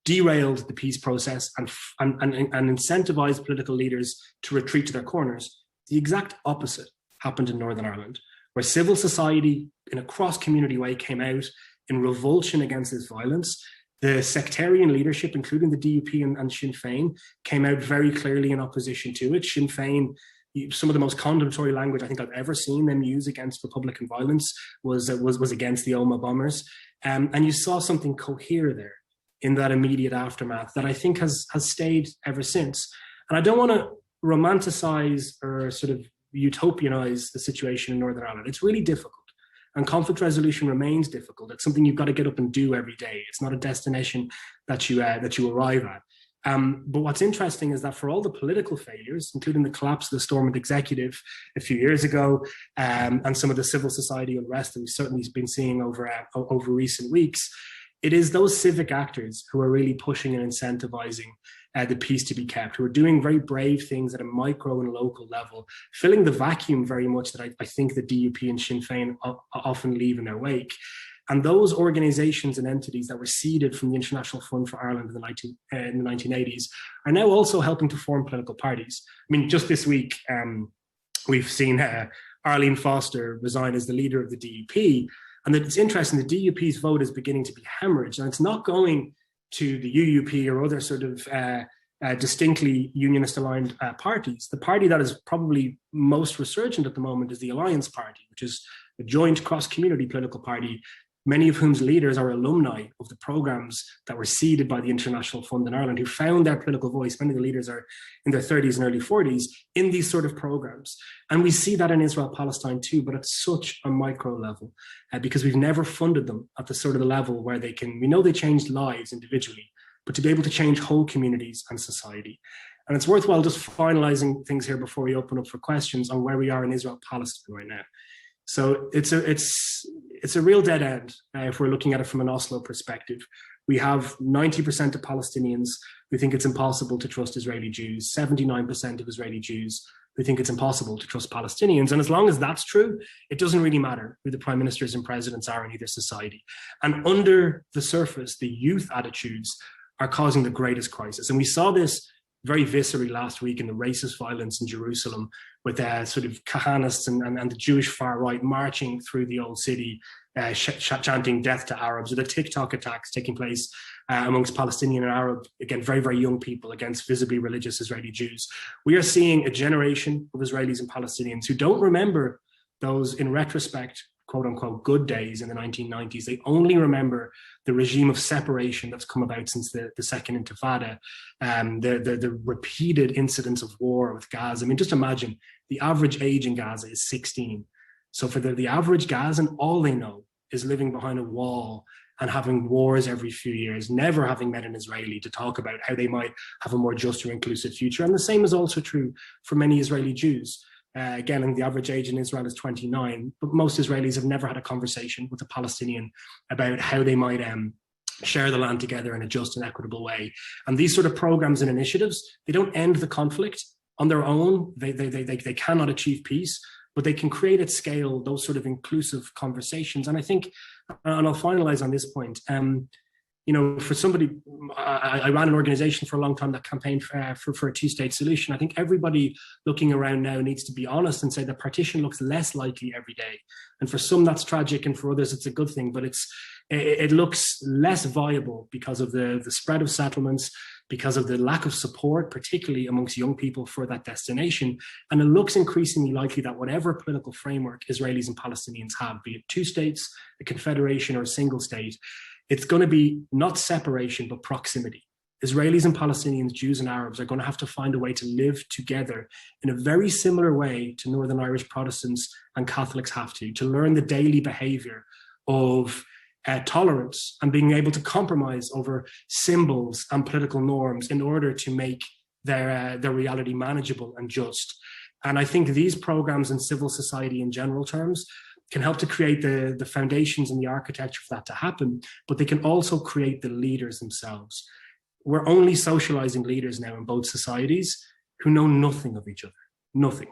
derailed the peace process and incentivized political leaders to retreat to their corners. The exact opposite happened in Northern Ireland, where civil society in a cross-community way came out in revulsion against this violence. The sectarian leadership, including the DUP and Sinn Féin, came out very clearly in opposition to it. Sinn Féin, some of the most condemnatory language I think I've ever seen them use against Republican violence was against the Omagh bombers. And you saw something cohere there in that immediate aftermath that I think has stayed ever since. And I don't want to romanticize or sort of utopianize the situation in Northern Ireland. It's really difficult, and conflict resolution remains difficult. It's something you've got to get up and do every day. It's not a destination that you arrive at. But what's interesting is that for all the political failures, including the collapse of the Stormont executive a few years ago, and some of the civil society unrest that we've certainly been seeing over recent weeks, it is those civic actors who are really pushing and incentivizing the peace to be kept, who are doing very brave things at a micro and local level, filling the vacuum very much that I think the DUP and Sinn Féin often leave in their wake. And those organizations and entities that were seeded from the International Fund for Ireland in the 1980s are now also helping to form political parties. I mean, just this week, we've seen Arlene Foster resign as the leader of the DUP. And it's interesting, the DUP's vote is beginning to be hemorrhaged. And it's not going to the UUP or other sort of distinctly unionist-aligned parties. The party that is probably most resurgent at the moment is the Alliance Party, which is a joint cross-community political party, many of whom's leaders are alumni of the programs that were seeded by the International Fund in Ireland, who found their political voice. Many of the leaders are in their 30s and early 40s in these sort of programs. And we see that in Israel-Palestine too, but at such a micro level, because we've never funded them at the sort of the level where we know they changed lives individually, but to be able to change whole communities and society. And it's worthwhile just finalizing things here before we open up for questions on where we are in Israel-Palestine right now. So it's a real dead end if we're looking at it from an Oslo perspective. We have 90% of Palestinians who think it's impossible to trust Israeli Jews, 79% of Israeli Jews who think it's impossible to trust Palestinians. And as long as that's true, it doesn't really matter who the prime ministers and presidents are in either society. And under the surface, the youth attitudes are causing the greatest crisis. And we saw this very viscerally last week in the racist violence in Jerusalem, with sort of Kahanists and the Jewish far right marching through the old city, chanting death to Arabs, or the TikTok attacks taking place amongst Palestinian and Arab, again, very, very young people against visibly religious Israeli Jews. We are seeing a generation of Israelis and Palestinians who don't remember those, in retrospect, quote unquote, good days in the 1990s. They only remember the regime of separation that's come about since the Second Intifada, the repeated incidents of war with Gaza. I mean, just imagine the average age in Gaza is 16. So for the average Gazan, all they know is living behind a wall and having wars every few years, never having met an Israeli to talk about how they might have a more just or inclusive future. And the same is also true for many Israeli Jews. Again, the average age in Israel is 29, but most Israelis have never had a conversation with a Palestinian about how they might share the land together in a just and equitable way. And these sort of programs and initiatives, they don't end the conflict on their own. They cannot achieve peace, but they can create at scale those sort of inclusive conversations. And I think, and I'll finalize on this point, for somebody, I ran an organization for a long time that campaigned for a two-state solution. I think everybody looking around now needs to be honest and say that partition looks less likely every day. And for some that's tragic, and for others it's a good thing, but it looks less viable because of the spread of settlements, because of the lack of support, particularly amongst young people, for that destination. And it looks increasingly likely that whatever political framework Israelis and Palestinians have, be it two states, a confederation, or a single state, it's going to be not separation, but proximity. Israelis and Palestinians, Jews and Arabs are going to have to find a way to live together in a very similar way to Northern Irish Protestants and Catholics have to learn the daily behavior of tolerance and being able to compromise over symbols and political norms in order to make their reality manageable and just. And I think these programs in civil society in general terms can help to create the foundations and the architecture for that to happen, but they can also create the leaders themselves. We're only socializing leaders now in both societies who know nothing of each other, nothing.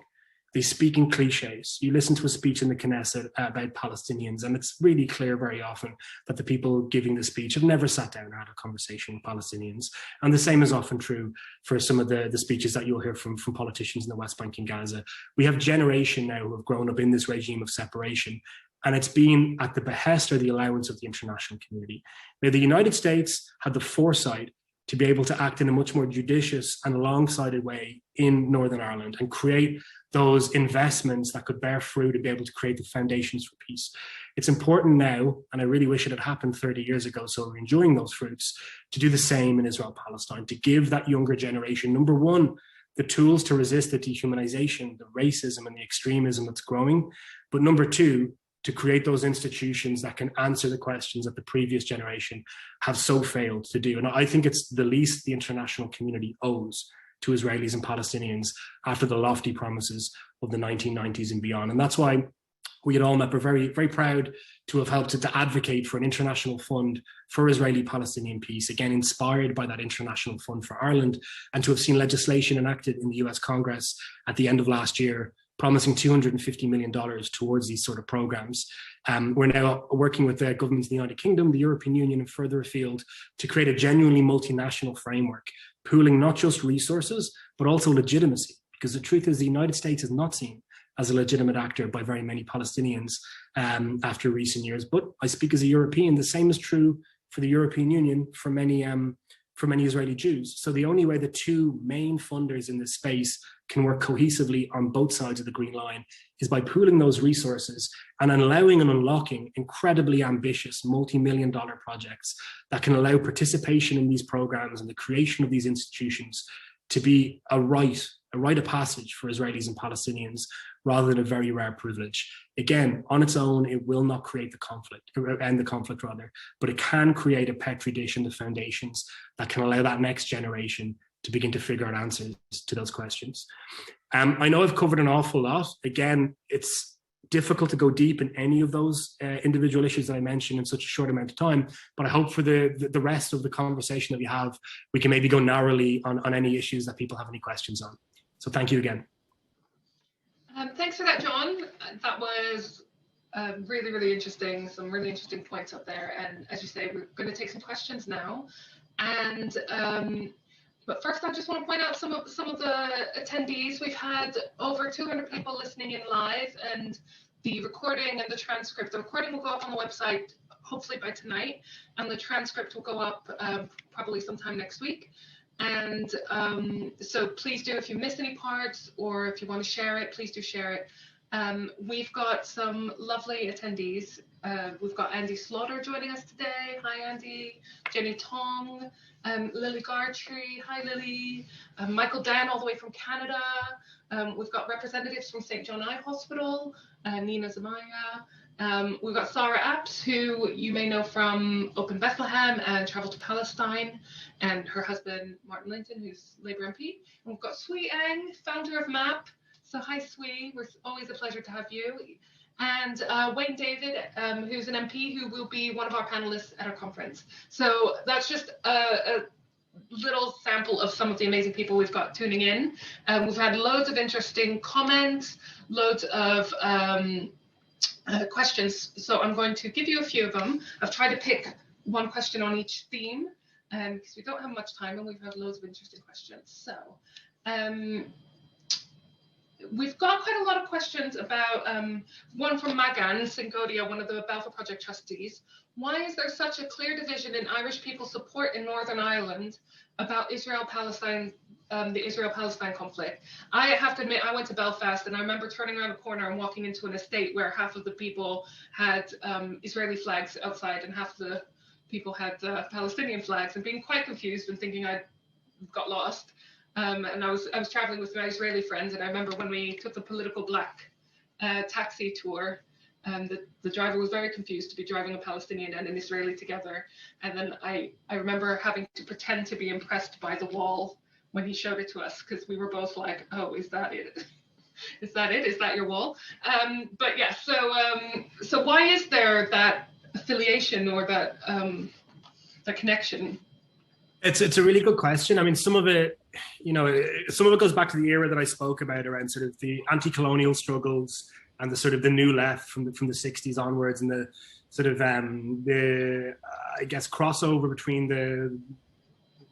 They speak in cliches. You listen to a speech in the Knesset about Palestinians, and it's really clear very often that the people giving the speech have never sat down and had a conversation with Palestinians. And the same is often true for some of the speeches that you'll hear from politicians in the West Bank and Gaza. We have generation now who have grown up in this regime of separation, and it's been at the behest or the allowance of the international community. Now, the United States had the foresight to be able to act in a much more judicious and long-sighted way in Northern Ireland and create those investments that could bear fruit and be able to create the foundations for peace. It's important now, and I really wish it had happened 30 years ago, so we're enjoying those fruits, to do the same in Israel-Palestine, to give that younger generation, number one, the tools to resist the dehumanization, the racism and the extremism that's growing, but number two, to create those institutions that can answer the questions that the previous generation have so failed to do. And I think it's the least the international community owes to Israelis and Palestinians after the lofty promises of the 1990s and beyond. And that's why we at AllMep are very, very proud to have helped to advocate for an international fund for Israeli-Palestinian peace, again, inspired by that International Fund for Ireland, and to have seen legislation enacted in the US Congress at the end of last year promising $250 million towards these sort of programs. We're now working with the governments of the United Kingdom, the European Union, and further afield to create a genuinely multinational framework, pooling not just resources, but also legitimacy. Because the truth is the United States is not seen as a legitimate actor by very many Palestinians after recent years. But I speak as a European, the same is true for the European Union for many Israeli Jews. So the only way the two main funders in this space can work cohesively on both sides of the Green Line is by pooling those resources and allowing and unlocking incredibly ambitious multi-million-dollar projects that can allow participation in these programs and the creation of these institutions to be a rite of passage for Israelis and Palestinians rather than a very rare privilege. Again, on its own, it will not create the conflict, or end the conflict rather, but it can create a petri dish and the foundations that can allow that next generation to begin to figure out answers to those questions. I know I've covered an awful lot. Again, it's difficult to go deep in any of those individual issues that I mentioned in such a short amount of time, but I hope for the rest of the conversation that we have, we can maybe go narrowly on any issues that people have any questions on. So thank you again. Thanks for that, John. That was really, really interesting. Some really interesting points up there. And as you say, we're going to take some questions now. And but first, I just want to point out some of the attendees. We've had over 200 people listening in live, and the recording and the transcript. The recording will go up on the website hopefully by tonight, and the transcript will go up probably sometime next week. And so please do, if you miss any parts or if you want to share it, please do share it. We've got some lovely attendees. We've got Andy Slaughter joining us today. Hi, Andy. Jenny Tong, Lily Gartree. Hi, Lily. Michael Dan, all the way from Canada. We've got representatives from St. John Eye Hospital, Nina Zamaya. We've got Sarah Apps, who you may know from Open Bethlehem and Travel to Palestine, and her husband, Martin Lyndon, who's Labour MP. And we've got Sui Eng, founder of MAP. So hi, Sui. It's always a pleasure to have you. And Wayne David, who's an MP, who will be one of our panelists at our conference. So that's just a little sample of some of the amazing people we've got tuning in. We've had loads of interesting comments, loads of questions. So I'm going to give you a few of them. I've tried to pick one question on each theme because we don't have much time and we've had loads of interesting questions. So we've got quite a lot of questions about one from Magan Singodia, one of the Balfour Project trustees. Why is there such a clear division in Irish people's support in Northern Ireland about Israel-Palestine, the Israel-Palestine conflict? I have to admit, I went to Belfast and I remember turning around a corner and walking into an estate where half of the people had Israeli flags outside and half the people had Palestinian flags, and being quite confused and thinking I got lost. And I was traveling with my Israeli friends, and I remember when we took the political black taxi tour, the driver was very confused to be driving a Palestinian and an Israeli together. And then I remember having to pretend to be impressed by the wall when he showed it to us, because we were both like, oh, is that it? Is that it? Is that your wall? But yeah, so why is there that affiliation or that connection? It's a really good question. I mean, some of it goes back to the era that I spoke about around sort of the anti-colonial struggles and the sort of the new left from the 60s onwards, and the sort of I guess crossover between the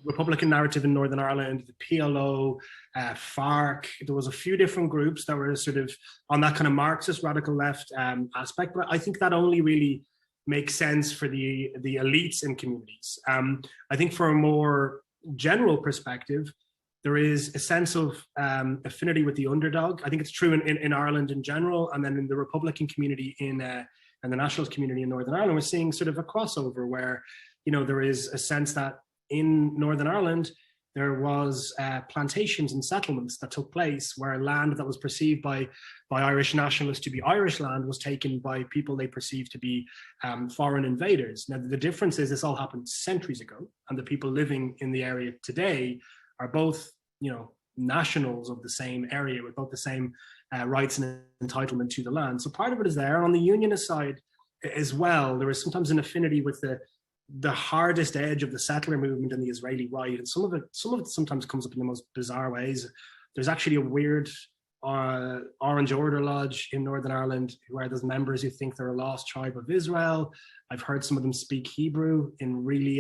Republican narrative in Northern Ireland, the PLO, FARC. There was a few different groups that were sort of on that kind of Marxist radical left aspect, but I think that only really makes sense for the elites in communities. I think for a more general perspective, there is a sense of affinity with the underdog. I think it's true in Ireland in general, and then in the Republican community and the nationalist community in Northern Ireland, we're seeing sort of a crossover where, there is a sense that in Northern Ireland, there was plantations and settlements that took place where land that was perceived by Irish nationalists to be Irish land was taken by people they perceived to be foreign invaders. Now, the difference is this all happened centuries ago, and the people living in the area today are both, nationals of the same area with both the same rights and entitlement to the land. So part of it is there. On the unionist side as well, there is sometimes an affinity with the hardest edge of the settler movement and the Israeli right, and some of it sometimes comes up in the most bizarre ways. There's actually a weird Orange Order Lodge in Northern Ireland where there's members who think they're a lost tribe of Israel. I've heard some of them speak Hebrew in really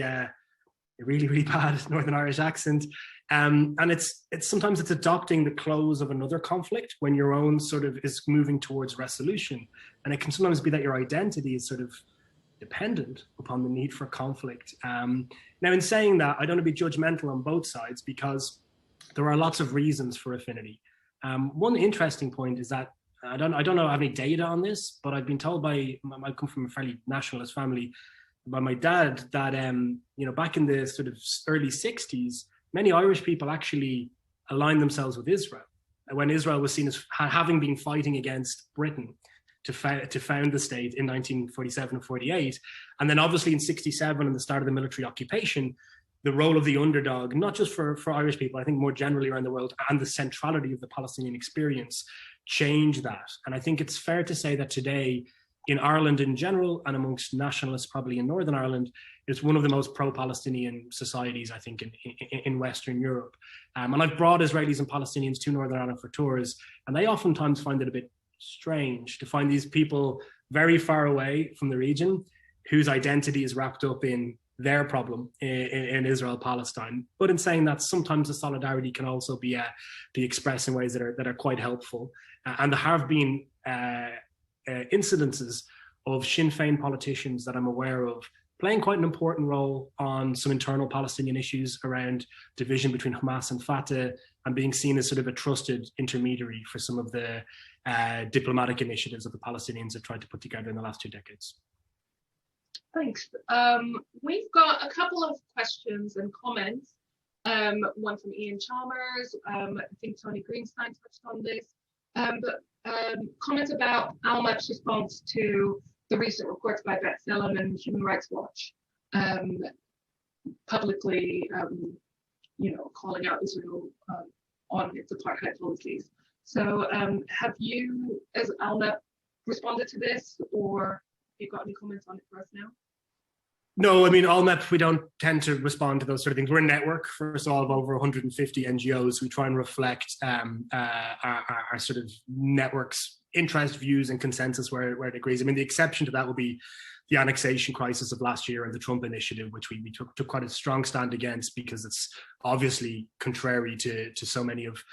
bad Northern Irish accent, and it's sometimes it's adopting the close of another conflict when your own sort of is moving towards resolution, and it can sometimes be that your identity is sort of dependent upon the need for conflict. Now, in saying that, I don't want to be judgmental on both sides because there are lots of reasons for affinity. One interesting point is that I don't know I have any data on this, but I've been told I come from a fairly nationalist family, by my dad that back in the sort of early 60s, many Irish people actually aligned themselves with Israel when Israel was seen as having been fighting against Britain to found the state in 1947 and 48. And then obviously in 67 and the start of the military occupation, the role of the underdog, not just for Irish people, I think more generally around the world, and the centrality of the Palestinian experience changed that. And I think it's fair to say that today in Ireland in general, and amongst nationalists probably in Northern Ireland, it's one of the most pro-Palestinian societies, I think, in Western Europe. And I've brought Israelis and Palestinians to Northern Ireland for tours, and they oftentimes find it a bit strange to find these people very far away from the region whose identity is wrapped up in their problem in Israel, Palestine. But in saying that, sometimes the solidarity can also be expressed in ways that are quite helpful. And there have been incidences of Sinn Féin politicians that I'm aware of playing quite an important role on some internal Palestinian issues around division between Hamas and Fatah, and being seen as sort of a trusted intermediary for some of the diplomatic initiatives that the Palestinians have tried to put together in the last 2 decades. Thanks. We've got a couple of questions and comments. One from Ian Chalmers. I think Tony Greenstein touched on this. Comments about Almap's response to the recent reports by B'Tselem and Human Rights Watch, publicly, calling out Israel on its apartheid policies. So, have you, as Almap, responded to this, or have you got any comments on it for us now? No, I mean, Almap, we don't tend to respond to those sort of things. We're a network, first of all, of over 150 NGOs. We try and reflect our sort of network's interest, views, and consensus where it agrees. I mean, the exception to that will be the annexation crisis of last year and the Trump initiative, which we took quite a strong stand against because it's obviously contrary to so many of,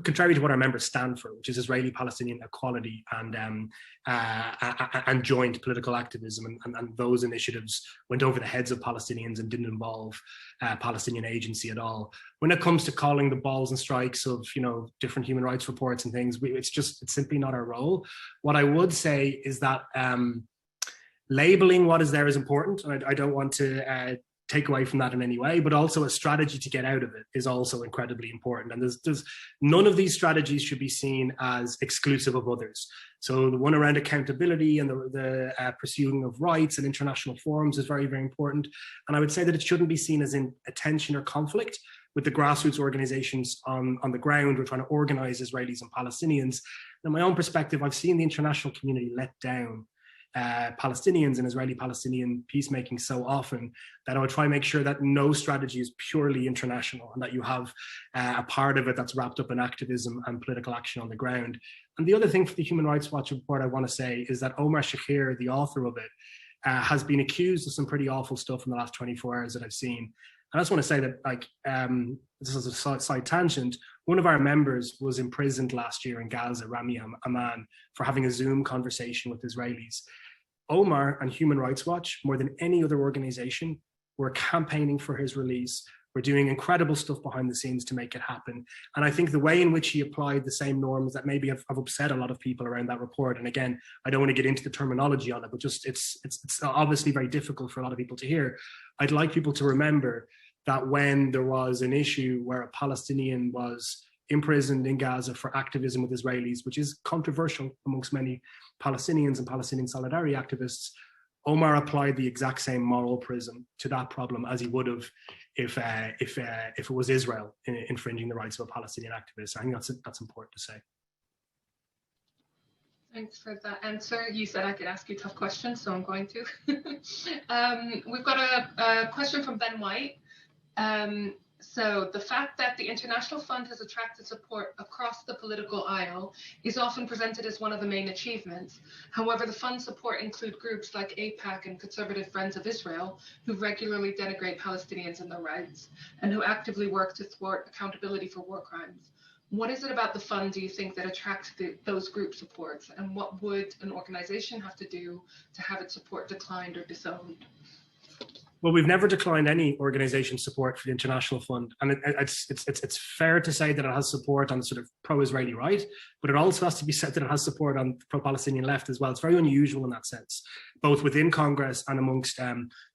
contrary to what our members stand for, which is Israeli-Palestinian equality and joint political activism. And those initiatives went over the heads of Palestinians and didn't involve Palestinian agency at all. When it comes to calling the balls and strikes of, different human rights reports and things, it's simply not our role. What I would say is that labeling what is there is important. And I don't want to take away from that in any way, but also a strategy to get out of it is also incredibly important. And there's none of these strategies should be seen as exclusive of others. So the one around accountability and the pursuing of rights and international forums is very, very important. And I would say that it shouldn't be seen as in a tension or conflict with the grassroots organizations on the ground who are trying to organize Israelis and Palestinians. In my own perspective, I've seen the international community let down Palestinians and Israeli-Palestinian peacemaking so often that I would try and make sure that no strategy is purely international and that you have a part of it that's wrapped up in activism and political action on the ground. And the other thing for the Human Rights Watch report I want to say is that Omar Shakir, the author of it, has been accused of some pretty awful stuff in the last 24 hours that I've seen. And I just want to say that, this is a side tangent, one of our members was imprisoned last year in Gaza, Rami Aman, for having a Zoom conversation with Israelis. Omar and Human Rights Watch, more than any other organization, were campaigning for his release. We're doing incredible stuff behind the scenes to make it happen. And I think the way in which he applied the same norms that maybe have upset a lot of people around that report. And again, I don't want to get into the terminology on it, but just it's obviously very difficult for a lot of people to hear. I'd like people to remember that when there was an issue where a Palestinian was imprisoned in Gaza for activism with Israelis, which is controversial amongst many Palestinians and Palestinian solidarity activists, Omar applied the exact same moral prism to that problem as he would have if it was Israel infringing the rights of a Palestinian activist. I think that's important to say. Thanks for that answer. You said I could ask you tough questions, so I'm going to. We've got a question from Ben White. So the fact that the International Fund has attracted support across the political aisle is often presented as one of the main achievements. However, the fund's support include groups like AIPAC and Conservative Friends of Israel, who regularly denigrate Palestinians and their rights, and who actively work to thwart accountability for war crimes. What is it about the fund, do you think, that attracts those group supports? And what would an organization have to do to have its support declined or disowned? Well, we've never declined any organization support for the International Fund. And it's fair to say that it has support on the sort of pro-Israeli right, but it also has to be said that it has support on the pro-Palestinian left as well. It's very unusual in that sense, both within Congress and amongst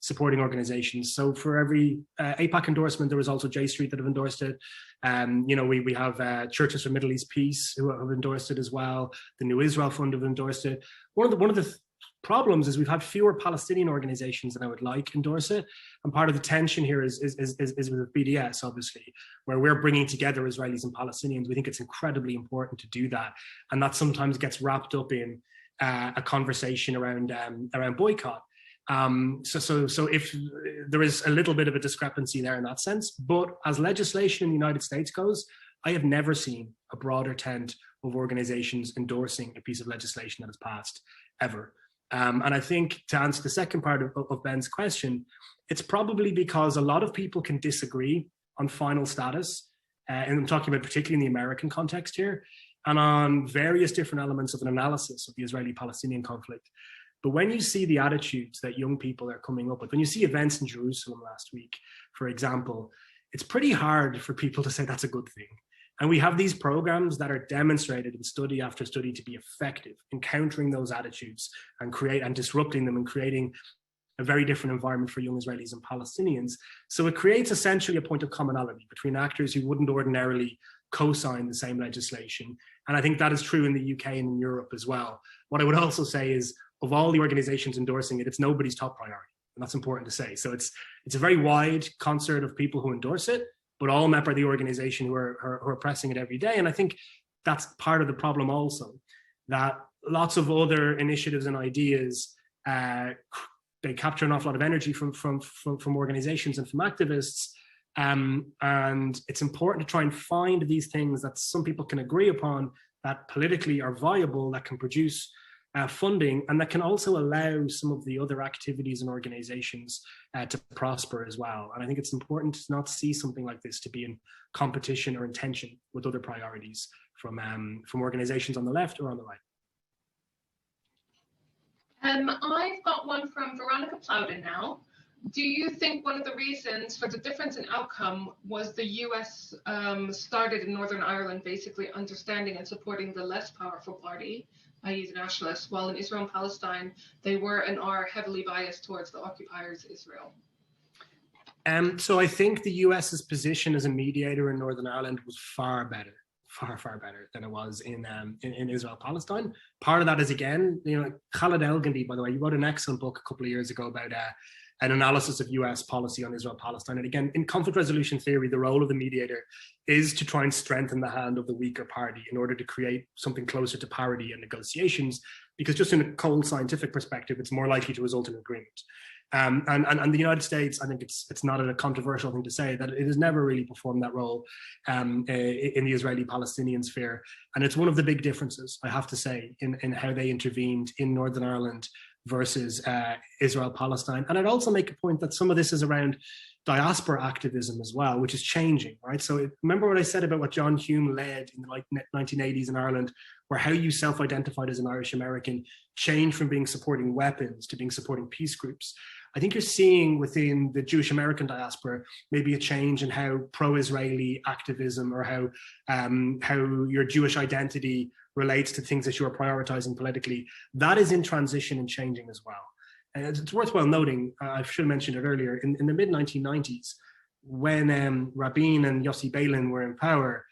supporting organizations. So for every AIPAC endorsement, there was also J Street that have endorsed it. We have Churches for Middle East Peace who have endorsed it as well. The New Israel Fund have endorsed it. One of the problems is we've had fewer Palestinian organizations than I would like endorse it, and part of the tension here is with BDS, obviously, where we're bringing together Israelis and Palestinians. We think it's incredibly important to do that, and that sometimes gets wrapped up in a conversation around boycott. So if there is a little bit of a discrepancy there in that sense, but as legislation in the United States goes, I have never seen a broader tent of organizations endorsing a piece of legislation that has passed ever. And I think to answer the second part of Ben's question, it's probably because a lot of people can disagree on final status, and I'm talking about particularly in the American context here, and on various different elements of an analysis of the Israeli-Palestinian conflict. But when you see the attitudes that young people are coming up with, when you see events in Jerusalem last week, for example, it's pretty hard for people to say that's a good thing. And we have these programs that are demonstrated in study after study to be effective in countering those attitudes and disrupting them and creating a very different environment for young Israelis and Palestinians. So it creates essentially a point of commonality between actors who wouldn't ordinarily co-sign the same legislation. And I think that is true in the UK and in Europe as well. What I would also say is, of all the organizations endorsing it, it's nobody's top priority. And that's important to say. So it's a very wide concert of people who endorse it, but all met by the organization who are pressing it every day. And I think that's part of the problem also, that lots of other initiatives and ideas, they capture an awful lot of energy from organizations and from activists. And it's important to try and find these things that some people can agree upon, that politically are viable, that can produce funding, and that can also allow some of the other activities and organizations to prosper as well. And I think it's important to not see something like this to be in competition or in tension with other priorities from organizations on the left or on the right. I've got one from Veronica Plowden now. Do you think one of the reasons for the difference in outcome was the US started in Northern Ireland basically understanding and supporting the less powerful party, i.e. the nationalists, while in Israel and Palestine, they were and are heavily biased towards the occupiers, Israel? So I think the US's position as a mediator in Northern Ireland was far better than it was in Israel, Palestine. Part of that is, again, Khaled Elgindy, by the way, you wrote an excellent book a couple of years ago about an analysis of US policy on Israel, Palestine. And again, in conflict resolution theory, the role of the mediator is to try and strengthen the hand of the weaker party in order to create something closer to parity in negotiations, because just in a cold scientific perspective, it's more likely to result in agreement. And the United States, I think it's not a controversial thing to say that it has never really performed that role in the Israeli-Palestinian sphere. And it's one of the big differences, I have to say, in how they intervened in Northern Ireland versus Israel-Palestine. And I'd also make a point that some of this is around diaspora activism as well, which is changing, right? So remember what I said about what John Hume led in the 1980s in Ireland, where how you self-identified as an Irish American changed from being supporting weapons to being supporting peace groups. I think you're seeing within the Jewish American diaspora maybe a change in how pro-Israeli activism or how your Jewish identity relates to things that you are prioritizing politically. That is in transition and changing as well. And it's worthwhile noting, I should have mentioned it earlier, in the mid-1990s, when Rabin and Yossi Beilin were in power,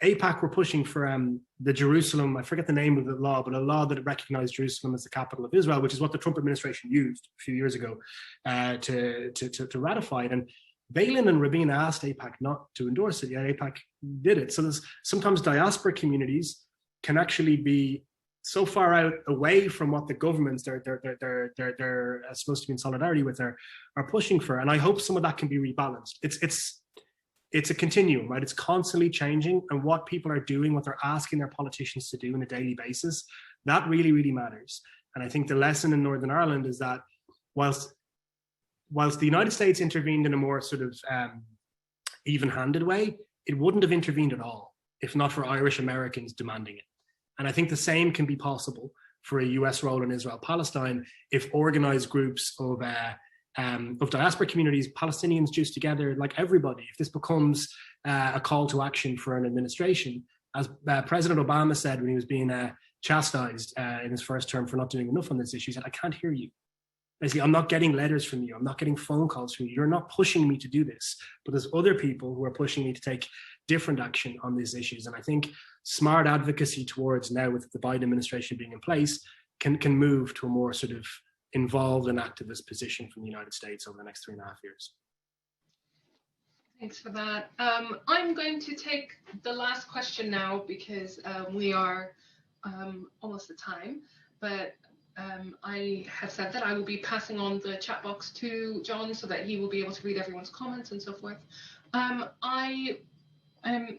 AIPAC were pushing for the Jerusalem, I forget the name of the law, but a law that recognized Jerusalem as the capital of Israel, which is what the Trump administration used a few years ago to ratify it. And Beilin and Rabin asked AIPAC not to endorse it, yet AIPAC did it. So there's sometimes diaspora communities can actually be so far out away from what the governments they're supposed to be in solidarity with are pushing for. And I hope some of that can be rebalanced. It's a continuum, right? It's constantly changing, and what people are doing, what they're asking their politicians to do on a daily basis, that really, really matters. And I think the lesson in Northern Ireland is that whilst the United States intervened in a more sort of even-handed way, it wouldn't have intervened at all if not for Irish Americans demanding it. And I think the same can be possible for a US role in Israel-Palestine if organized groups of diaspora communities, Palestinians, Jews together, like everybody, if this becomes a call to action for an administration, as President Obama said when he was being chastised in his first term for not doing enough on this issue, he said, I can't hear you. Basically, I'm not getting letters from you. I'm not getting phone calls from you. You're not pushing me to do this. But there's other people who are pushing me to take different action on these issues. And I think smart advocacy towards now, with the Biden administration being in place, can move to a more sort of involved and activist position from the United States over the next 3.5 years. Thanks for that. I'm going to take the last question now because we are almost at time, but I have said that I will be passing on the chat box to John so that he will be able to read everyone's comments and so forth.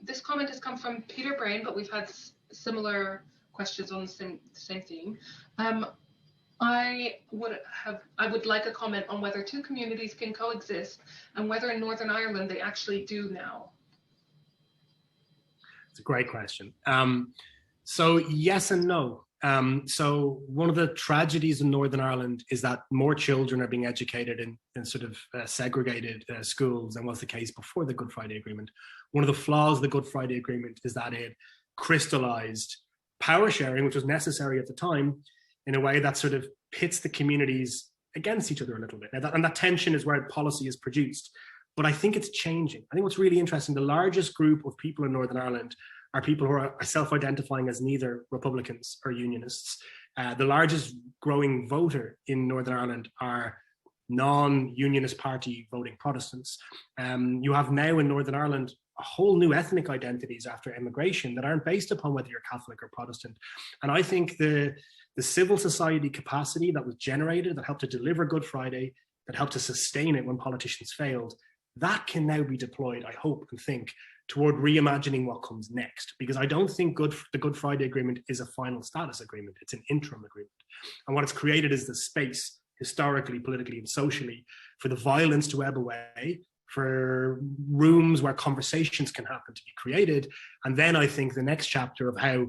This comment has come from Peter Brain, but we've had similar questions on the same theme. I would like a comment on whether two communities can coexist and whether in Northern Ireland they actually do now. It's a great question. So yes and no. So one of the tragedies in Northern Ireland is that more children are being educated in sort of segregated schools than was the case before the Good Friday Agreement. One of the flaws of the Good Friday Agreement is that it crystallized power sharing, which was necessary at the time, in a way that sort of pits the communities against each other a little bit. And that tension is where policy is produced. But I think it's changing. I think what's really interesting, the largest group of people in Northern Ireland are people who are self-identifying as neither Republicans or Unionists. The largest growing voter in Northern Ireland are non-Unionist party voting Protestants. You have now in Northern Ireland a whole new ethnic identities after immigration that aren't based upon whether you're Catholic or Protestant. And I think the civil society capacity that was generated, that helped to deliver Good Friday, that helped to sustain it when politicians failed, that can now be deployed, I hope and think, toward reimagining what comes next. Because I don't think the Good Friday Agreement is a final status agreement. It's an interim agreement. And what it's created is the space, historically, politically, and socially, for the violence to ebb away, for rooms where conversations can happen to be created. And then I think the next chapter of how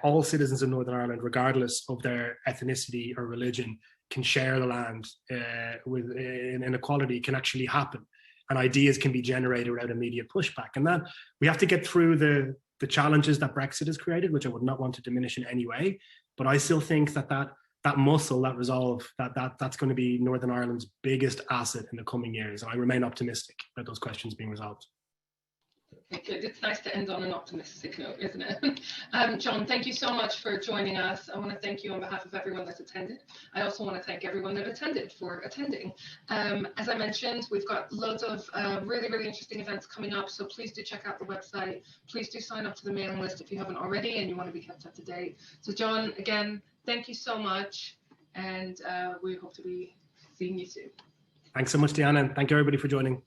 all citizens in Northern Ireland, regardless of their ethnicity or religion, can share the land in equality can actually happen. And ideas can be generated without immediate pushback. And that we have to get through the challenges that Brexit has created, which I would not want to diminish in any way. But I still think that muscle, that resolve, that's going to be Northern Ireland's biggest asset in the coming years. And I remain optimistic about those questions being resolved. Good. It's nice to end on an optimistic note, isn't it? John, thank you so much for joining us. I want to thank you on behalf of everyone that's attended. I also want to thank everyone that attended for attending. As I mentioned, we've got loads of really, really interesting events coming up, so please do check out the website. Please do sign up to the mailing list if you haven't already and you want to be kept up to date. So John, again, thank you so much, and we hope to be seeing you soon. Thanks so much, Diana, and thank you everybody for joining.